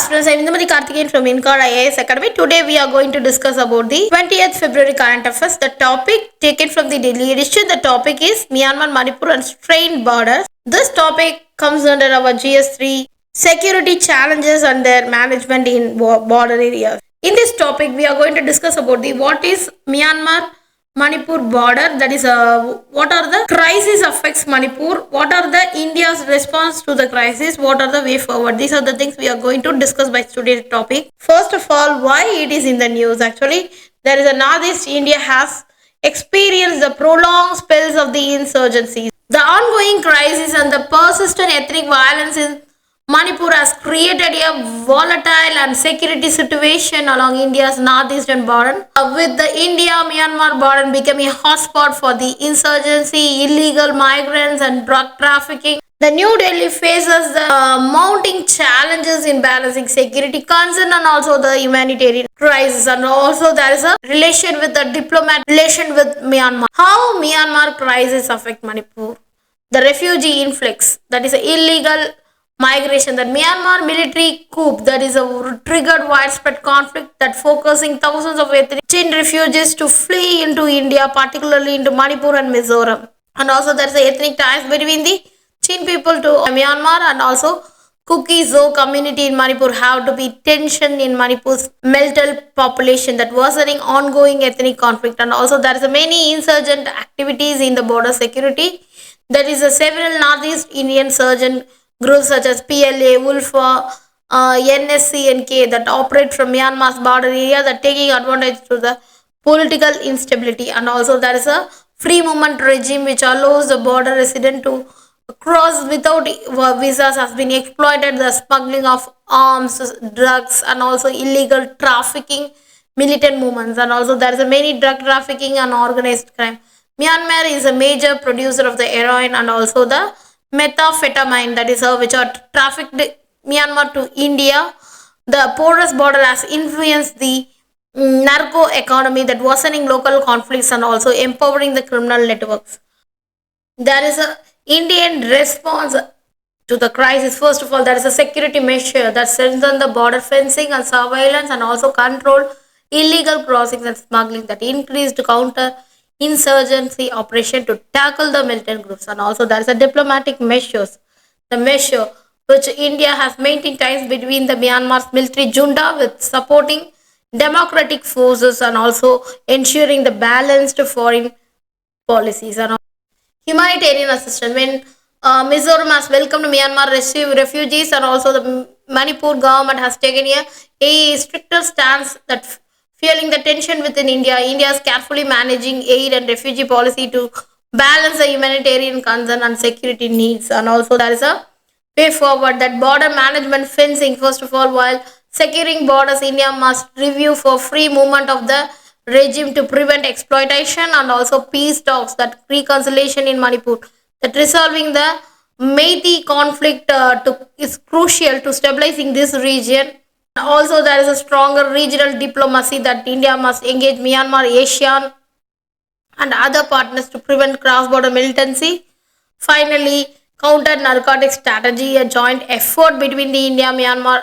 students, I'm Indumati Karthikeyan from INCAR IAS Academy. Today we are going to discuss about the 20th February current affairs. The topic taken from the Delhi edition, the topic is Myanmar, Manipur and strained borders. This topic comes under our GS3 security challenges and their management in border areas. In this topic, we are going to discuss about the what is Myanmar Manipur border, that is what are the crisis affects Manipur, what are the India's response to the crisis, what are the way forward. These are the things we are going to discuss by today's topic. First of all, why it is in the news. Actually, there is a Northeast India has experienced the prolonged spells of the insurgencies. The ongoing crisis and the persistent ethnic violence in Manipur has created a volatile and security situation along India's northeastern border, with the India-Myanmar border becoming a hotspot for the insurgency, illegal migrants and drug trafficking. The New Delhi faces the mounting challenges in balancing security concern and also the humanitarian crisis, and also there is a relation with the diplomatic relation with Myanmar. How Myanmar crisis affect Manipur? The refugee influx, that is illegal migration, that Myanmar military coup, that is a triggered widespread conflict that focusing thousands of Chin refugees to flee into India, particularly into Manipur and Mizoram. And also there is a ethnic ties between the Chin people to Myanmar, and also Kuki-Zo community in Manipur have to be tension in Manipur's melted population, that worsening ongoing ethnic conflict. And also there is a many insurgent activities in the border security. There is a several Northeast Indian insurgent groups such as PLA, Wolfa, NSC and K that operate from Myanmar's border area, that taking advantage to the political instability. And also there is a free movement regime which allows the border resident to cross without visas has been exploited, the smuggling of arms, drugs and also illegal trafficking, militant movements. And also there is a many drug trafficking and organized crime. Myanmar is a major producer of the heroin and also the methamphetamine, that is which are trafficked Myanmar to India. The porous border has influenced the narco economy, that worsening local conflicts and also empowering the criminal networks. There is a Indian response to the crisis. First of all, there is a security measure that strengthens the border fencing and surveillance and also control illegal crossings and smuggling, that increased counter insurgency operation to tackle the militant groups. And also there is a diplomatic measures, the measure which India has maintained ties between the Myanmar's military junta with supporting democratic forces and also ensuring the balanced foreign policies. And humanitarian assistance, when Mizoram has welcomed Myanmar refugees, and also the Manipur government has taken a stricter stance that fueling the tension within India. India is carefully managing aid and refugee policy to balance the humanitarian concern and security needs. And also there is a way forward, that border management fencing. First of all, while securing borders, India must review for free movement of the regime to prevent exploitation, and also peace talks, that reconciliation in Manipur, that resolving the Meitei conflict is crucial to stabilizing this region. Also, there is a stronger regional diplomacy, that India must engage Myanmar, ASEAN, and other partners to prevent cross-border militancy. Finally, counter-narcotic strategy, a joint effort between the India, Myanmar,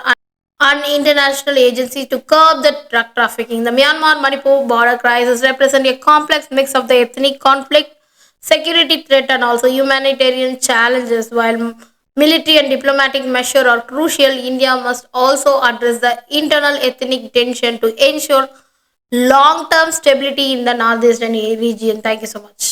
and international agencies to curb the drug trafficking. The Myanmar-Manipur border crisis represents a complex mix of the ethnic conflict, security threat, and also humanitarian challenges. While military and diplomatic measures are crucial, India must also address the internal ethnic tension to ensure long-term stability in the northeastern region. Thank you so much.